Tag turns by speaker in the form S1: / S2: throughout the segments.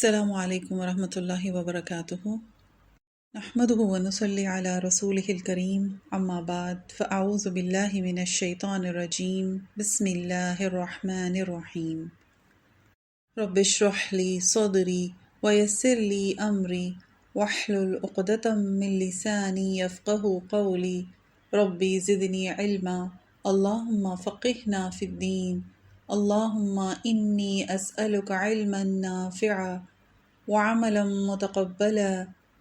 S1: السلام علیکم ورحمۃ اللہ وبرکاتہ۔ نحمده ونصلی علی رسولہ الکریم، اما بعد فاعوذ باللہ من الشیطان الرجیم، بسم اللہ الرحمن الرحیم۔ رب اشرح لی صدری ویسر لی امری واحلل عقدۃ من لسانی یفقهوا قولی ربی زدنی علما اللہم فقہنا فی الدین اللہم انی اسألک علما نافعا وعملا متقبلا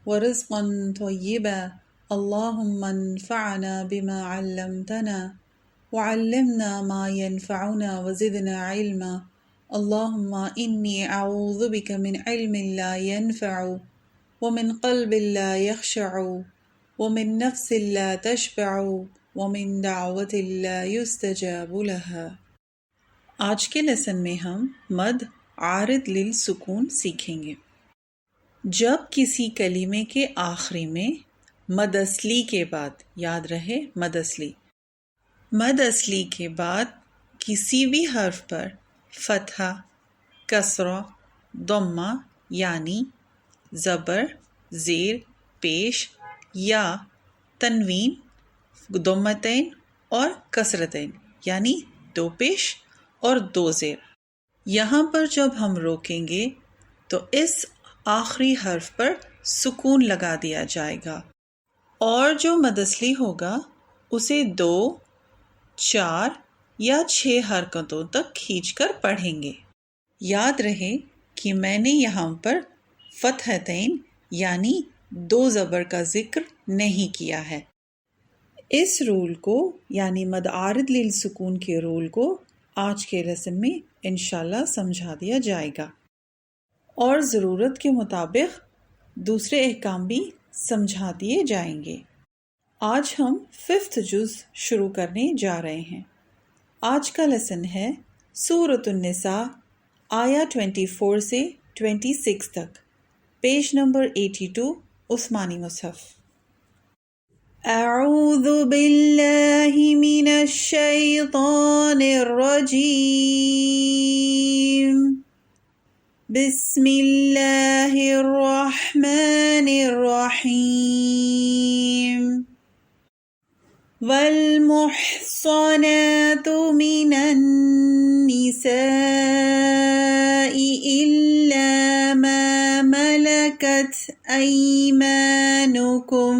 S1: ورزقا طیبا اللہم انفعنا بما علمتنا وعلمنا ما ينفعنا وزدنا علما اللہم انی اعوذ بک من علم لا ينفع ومن قلب لا يخشع ومن نفس لا تشبع ومن دعوت لا يستجاب لها۔ آج کے لیسن میں ہم مد عارض للسکون سیکھیں گے۔ جب کسی کلمے کے آخری میں مد اصلی کے بعد، یاد رہے مد اصلی کے بعد کسی بھی حرف پر فتحہ، کسرہ، ضمہ یعنی زبر، زیر، پیش یا تنوین، ضمتین اور کسرتین یعنی دو پیش اور دو زیر، یہاں پر جب ہم روکیں گے تو اس آخری حرف پر سکون لگا دیا جائے گا اور جو مد اصلی ہوگا اسے 2، 4 یا 6 حرکتوں تک کھینچ کر پڑھیں گے۔ یاد رہے کہ میں نے یہاں پر فتحتین یعنی 2 زبر کا ذکر نہیں کیا ہے۔ اس رول کو یعنی مد عارض للسکون کے رول کو آج کے لیسن میں انشاءاللہ سمجھا دیا جائے گا اور ضرورت کے مطابق دوسرے احکام بھی سمجھا دیے جائیں گے۔ آج ہم 5th جز شروع کرنے جا رہے ہیں۔ آج کا لیسن ہے سورۃ النساء آیا 24 سے 26 تک، پیج نمبر 82 عثمانی مصحف۔ اعوذ باللہ من الشیطان الرجیم، بسم اللہ الرحمن الرحیم۔ والمحصنات من النساء إلا ما ملكت أيمانكم۔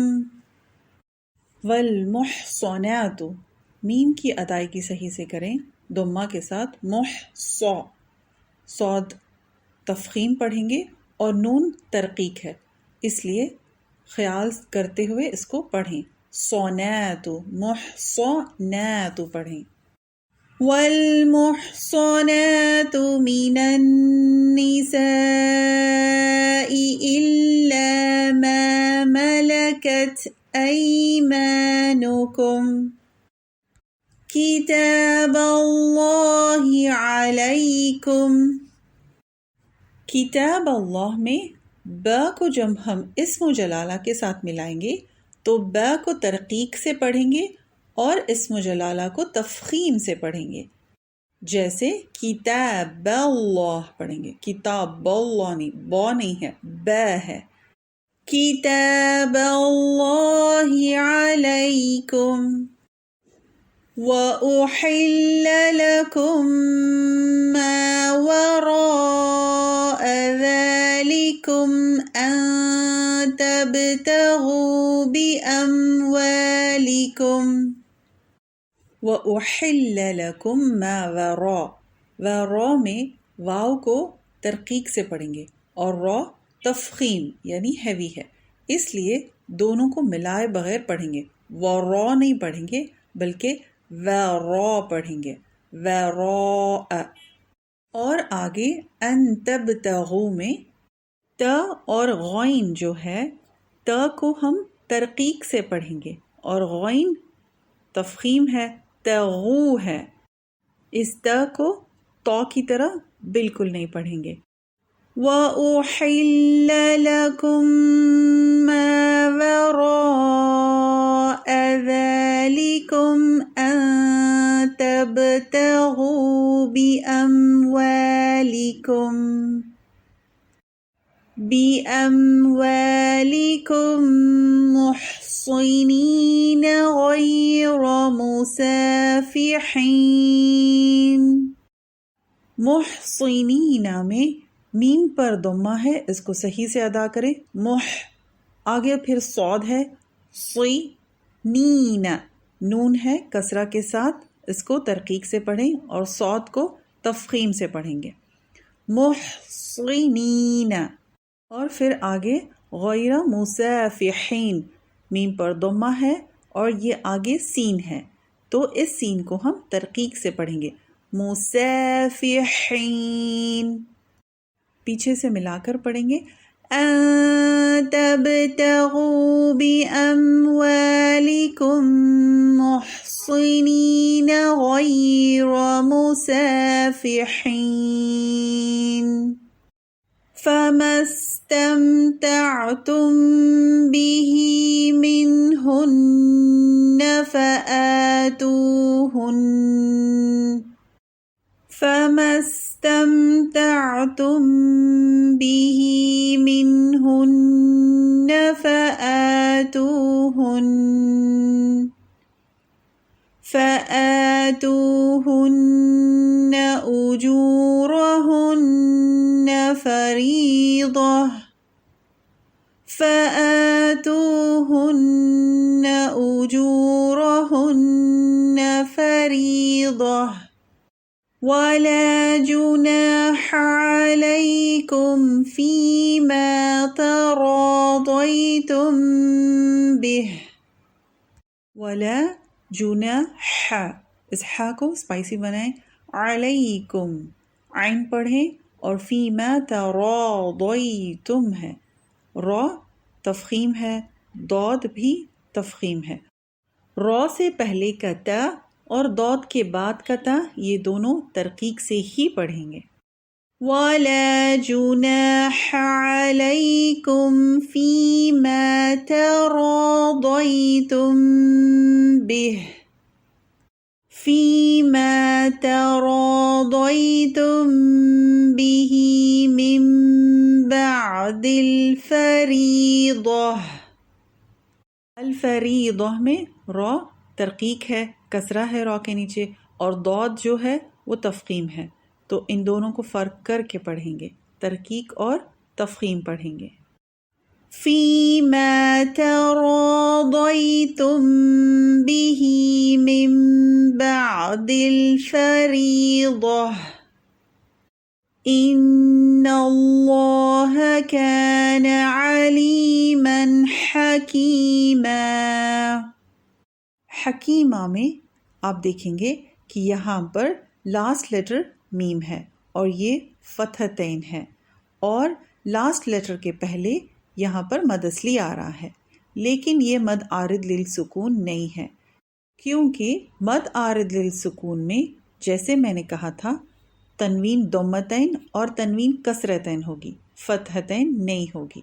S1: والمحصنات، میم کی ادائیگی صحیح سے کریں، ضمہ کے ساتھ صاد تفخیم پڑھیں گے اور نون ترقیق ہے، اس لیے خیال کرتے ہوئے اس کو پڑھیں۔ صونات، محصنات پڑھیں۔ والمحصنات من النساء إلا ما ملكت أيمانكم كتاب الله عليكم۔ کتاب اللہ میں با کو جب ہم اسم و جلالہ کے ساتھ ملائیں گے تو با کو ترقیق سے پڑھیں گے اور اسم و جلالہ کو تفخیم سے پڑھیں گے، جیسے کتاب اللہ پڑھیں گے، کتاب اللہ نہیں، با نہیں ہے، با ہے۔ کتاب اللہ علیکم وَأُحِلَّ لَكُم مَّا وَرَاءَ ذَلِكُمْ أَن تَبْتَغُوا بِأَمْوَالِكُمْ۔ وَأُحِلَّ لَكُم مَّا وَرَاءَ، وَرَاء میں واو کو ترقیق سے پڑھیں گے اور را تفخیم یعنی ہیوی ہے، اس لیے دونوں کو ملائے بغیر پڑھیں گے، وَرَاء نہیں پڑھیں گے بلکہ وَرَاء پڑھیں گے، وَرَاء۔ اور آگے ان تبتغوا میں تا اور غین جو ہے، تا کو ہم ترقیق سے پڑھیں گے اور غین تفخیم ہے، تغو ہے، اس تا کو تو کی طرح بالکل نہیں پڑھیں گے۔ وَأُحِلَّ لَكُم مَّا وَرَاءَ ذَلِكُمْ أَن تَبْتَغُوا بِأَمْوَالِكُمْ۔ بِأَمْوَالِكُمْ مُحْصِنِينَ غَيْرَ مُسَافِحِينَ. محصنین میں میم پر ضمہ ہے، اس کو صحیح سے ادا کریں. آگے پھر صاد ہے، صی نین، نون ہے کسرہ کے ساتھ، اس کو ترقیق سے پڑھیں اور صاد کو تفخیم سے پڑھیں گے. محصنین. اور پھر آگے غیر مسافحین، میم پر ضمہ ہے اور یہ آگے سین ہے، تو اس سین کو ہم ترقیق سے پڑھیں گے. مسافحین. پیچھے سے ملا کر پڑھیں گے. ان تبتغوا بأموالكم محصنين غير مسافحين فما استمتعتم به منهن فما استمتعتم به منهن فآتوهن أجورهن فريضة ولا جناح عليكم فيما تراضيتم به. ولا جناح، اس حا کو اسپائسی بنائیں، علیکم عین پڑھیں اور فیما تراضیتم ہے، را تفخیم ہے، ضاد بھی تفخیم ہے. را سے پہلے کا تا اور ضاد کے بعد کا تا، یہ دونوں ترقیق سے ہی پڑھیں گے. وَلَا جُنَاحَ عَلَيْكُمْ فِيمَا تَرَاضَيْتُمْ بِهِ مِنْ بَعْدِ الْفَرِيضَةِ. الفریضہ میں را ترقیق ہے، کسرہ ہے را کے نیچے، اور ضاد جو ہے وہ تفخیم ہے، تو ان دونوں کو فرق کر کے پڑھیں گے، ترقیق اور تفخیم پڑھیں گے. فِيمَا تَرَاضَيْتُمْ بِهِ مِنْ بَعْدِ الْفَرِيضَةِ إِنَّ اللَّهَ كَانَ عَلِيمًا حَكِيمًا. حکیمہ میں آپ دیکھیں گے کہ یہاں پر لاسٹ لیٹر میم ہے اور یہ فتحتین ہے، اور لاسٹ لیٹر کے پہلے یہاں پر مد اصلی آ رہا ہے، لیکن یہ مد عارض للسکون نہیں ہے، کیونکہ مد عارض للسکون میں جیسے میں نے کہا تھا تنوین ضمتین اور تنوین کسرتین ہوگی، فتحتین نہیں ہوگی.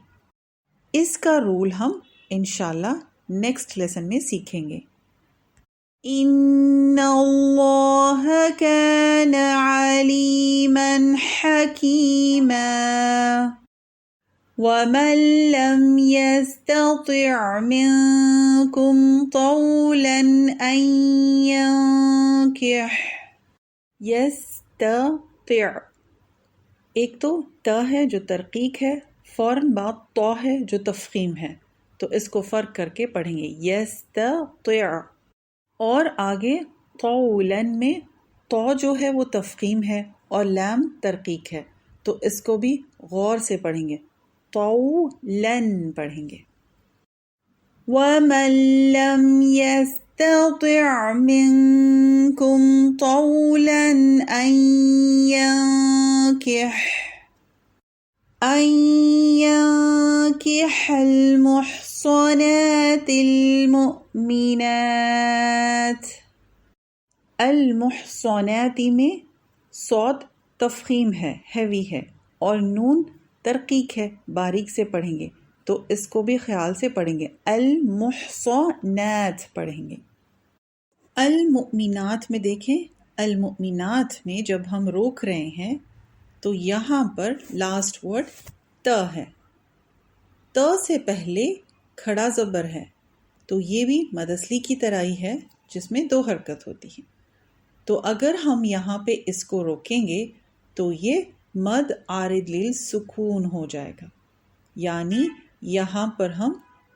S1: اس کا رول ہم انشاءاللہ نیکسٹ لیسن میں سیکھیں گے. ان اللہ کان علیما حکیما ومن لم يستطع منکم طولا ان ينکح. یستطع، ایک تو تا ہے جو ترقیق ہے، فوراً بعد تو ہے جو تفخیم ہے، تو اس کو فرق کر کے پڑھیں گے. یستطع. اور آگے طولن میں تو جو ہے وہ تفخیم ہے اور لام ترقیق ہے، تو اس کو بھی غور سے پڑھیں گے، طولن پڑھیں گے. وَمَن لَّمْ يَسْتَطِعْ مِنكُمْ طَوْلًا أَن يَنكِحَ الْمُحْصَنَاتِ الْمُؤْمِنَاتِ. المحصنات میں صاد تفخیم ہے، ہیوی ہے، اور نون ترقیق ہے، باریک سے پڑھیں گے، تو اس کو بھی خیال سے پڑھیں گے. المحصنات پڑھیں گے. المؤمنات میں دیکھیں، المؤمنات میں جب ہم روک رہے ہیں تو یہاں پر لاسٹ ورڈ تا ہے، ت سے پہلے کھڑا زبر ہے، تو یہ بھی مد اصلی کی طرح ہی ہے جس میں 2 حرکت ہوتی ہے۔ تو اگر ہم یہاں پہ اس کو روکیں گے تو یہ مد عارض للسکون ہو جائے گا، یعنی یہاں پر ہم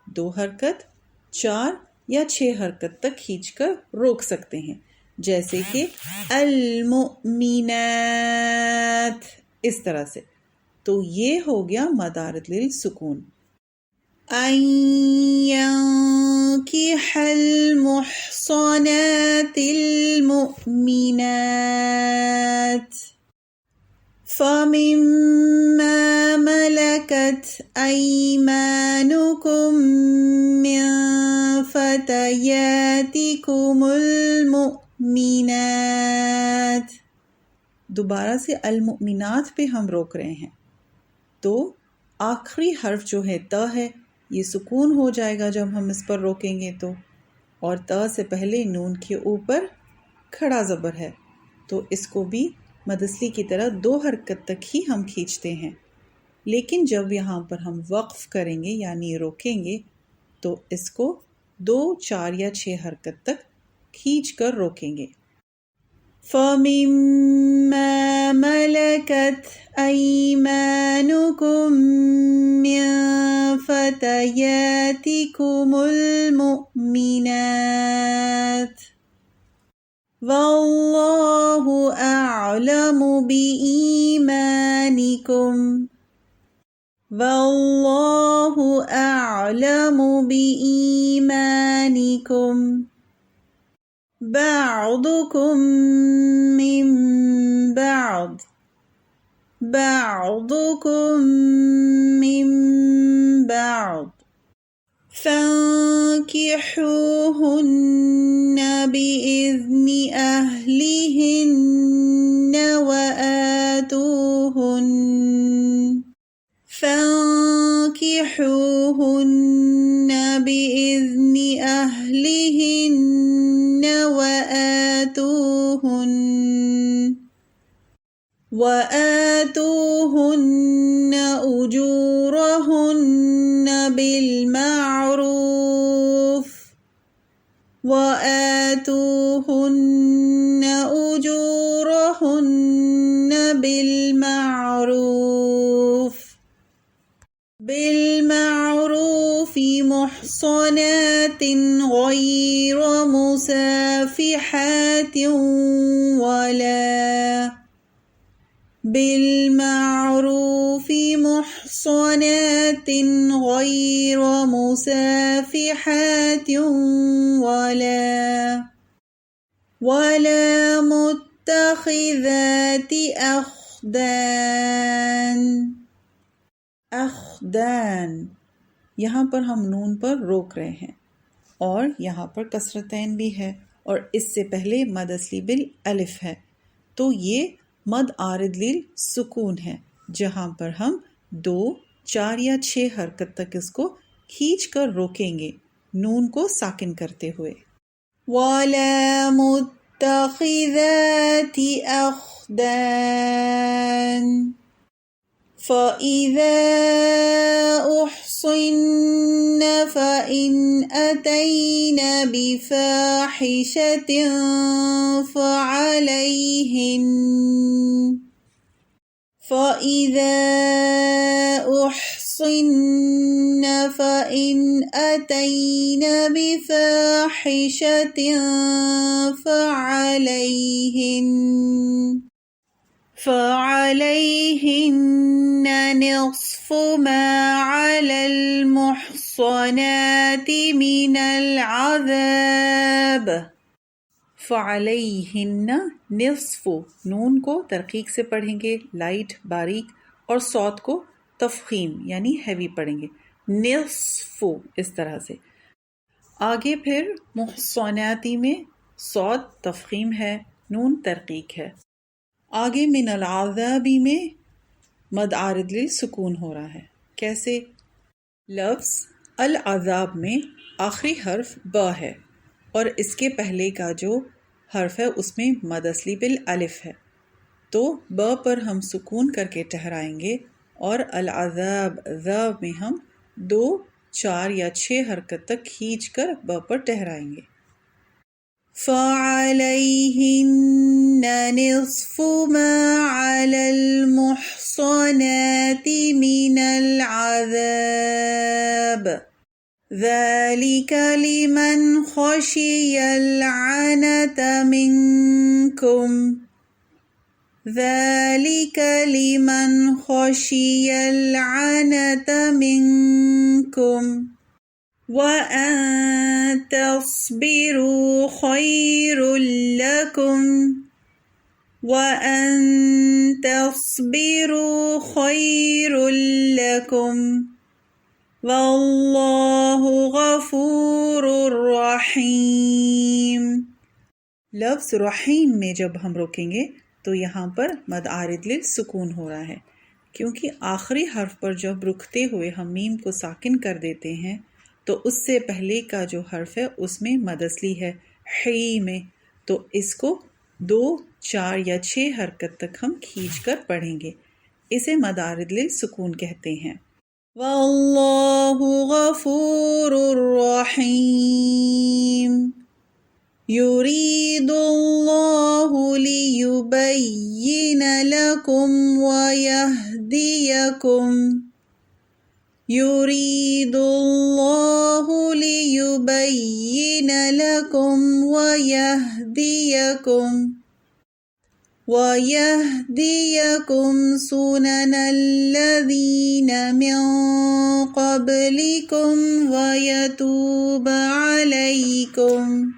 S1: 2 حرکت، 4 یا 6 حرکت تک کھینچ کر روک سکتے ہیں، جیسے کہ المؤمنات، اس طرح سے۔ تو یہ ہو گیا مد عارض للسکون۔ أن ينكح المحصنات المؤمنات فمما ملكت أيمانكم من فتياتكم المؤمنات۔ دوبارہ سے المؤمنات پہ ہم روک رہے ہیں، تو آخری حرف جو ہے تا ہے، یہ سکون ہو جائے گا جب ہم اس پر روکیں گے تو، اور تا سے پہلے نون کے اوپر کھڑا زبر ہے، تو اس کو بھی مد اصلی کی طرح 2 حرکت تک ہی ہم کھینچتے ہیں۔ لیکن جب یہاں پر ہم وقف کریں گے یعنی روکیں گے تو اس کو 2، 4 یا 6 حرکت تک کھینچ کر روکیں گے۔ فَمِمَّا مَلَكَتْ أَيْمَانُكُمْ مِنْ فَتَيَاتِكُمُ الْمُؤْمِنَاتِ وَاللَّهُ أَعْلَمُ بِإِيمَانِكُمْ وَاللَّهُ أَعْلَمُ بِإِيمَانِكُمْ بعضكم من بعض بعضكم من بعض فانكحوهن بإذن أهلهن فانكحوهن بإذن أهلهن وآتوهن أجورهن بالمعروف محصنات غير مسافحات بالمعروف محصنات غير مسافحات ولا متخذات أخدان، یہاں پر ہم نون پر روک رہے ہیں اور یہاں پر کسرتین بھی ہے اور اس سے پہلے مد اصلی بالالف ہے، تو یہ مد عارض للسکون ہے جہاں پر ہم 2، 4 یا 6 حرکت تک اس کو کھینچ کر روکیں گے نون کو ساکن کرتے ہوئے۔ وَلَا مُتَّخِذَاتِ أَخْدَانٍ فَإِذَا أُحْصِنَّ فَإِنْ أَتَيْنَ بِفَاحِشَةٍ فَعَلَيْهِنَّ نِصْفُ مَا عَلَى الْمُحْصَنَاتِ مِنَ الْعَذَابِ۔ فَعَلَيْهِنَّ نصف، نون کو ترقیق سے پڑھیں گے لائٹ باریک، اور صوت کو تفخیم یعنی ہیوی پڑھیں گے، نصف اس طرح سے۔ آگے پھر محصناتی میں صوت تفخیم ہے، نون ترقیق ہے۔ آگے من العذابی میں مد عارض للسکون ہو رہا ہے۔ کیسے؟ لفظ العذاب میں آخری حرف با ہے اور اس کے پہلے کا جو حرف ہے اس میں مد اصلی بالالف ہے، تو با پر ہم سکون کر کے ٹھہرائیں گے اور العذاب ذاب میں ہم 2 4 یا 6 حرکت تک کھینچ کر ب پر ٹھہرائیں گے۔ فَعَلَيْهِنَّ نِصْفُ مَا عَلَى الْمُحْصَنَاتِ مِنَ الْعَذَابِ ذَلِكَ لِمَنْ خَشِيَ الْعَنَتَ مِنْكُمْ ذَلِكَ لِمَنْ خَشِيَ الْعَنَتَ مِنْكُمْ وَأَن تَصْبِرُوا خَيْرٌ لَكُمْ وَأَن تَصْبِرُوا خَيْرٌ لَكُمْ وَاللَّهُ غَفُورٌ رَحِيمٌ۔ لفظ رحیم میں جب ہم روکیں گے تو یہاں پر مد عارض للسکون ہو رہا ہے، کیونکہ آخری حرف پر جب رکتے ہوئے ہم میم کو ساکن کر دیتے ہیں تو اس سے پہلے کا جو حرف ہے اس میں مد اصلی ہے حی میں، تو اس کو 2 4 یا 6 حرکت تک ہم کھینچ کر پڑھیں گے، اسے مد عارض للسکون کہتے ہیں۔ واللہ غفور رحیم۔ یرید اللہ لیبین لکم ویہدیکم یرید اللہ لیبین لکم ویہدیکم سنن الذین من قبلکم ویتوب علیکم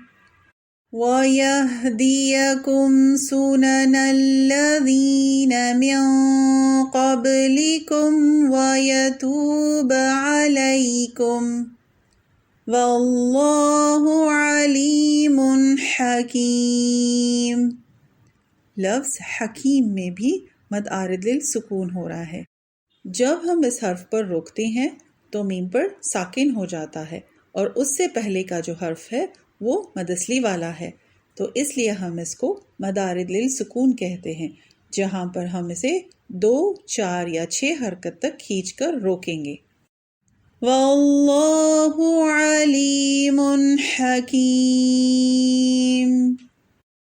S1: وَيَهْدِيَكُمْ سُنَنَ الَّذِينَ مِن قَبْلِكُمْ وَيَتُوبَ عَلَيْكُمْ وَاللَّهُ عَلِيمٌ حَكِيمٌ۔ لفظ حکیم میں بھی مد عارض للسکون ہو رہا ہے۔ جب ہم اس حرف پر روکتے ہیں تو میم پر ساکن ہو جاتا ہے اور اس سے پہلے کا جو حرف ہے وہ مد اصلی والا ہے، تو اس لیے ہم اس کو مد عارض للسکون کہتے ہیں، جہاں پر ہم اسے 2 4 یا 6 حرکت تک کھینچ کر روکیں گے۔ واللہ علیم حکیم۔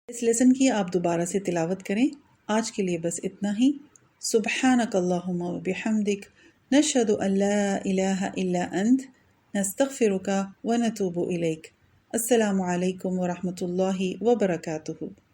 S1: اس لیسن کی آپ دوبارہ سے تلاوت کریں۔ آج کے لیے بس اتنا ہی۔ سبحانک اللہم و بحمدک، نشہد ان لا الہ الا انت، نستغفرک و نتوب الیک۔ السلام علیکم ورحمۃ اللہ وبرکاتہ۔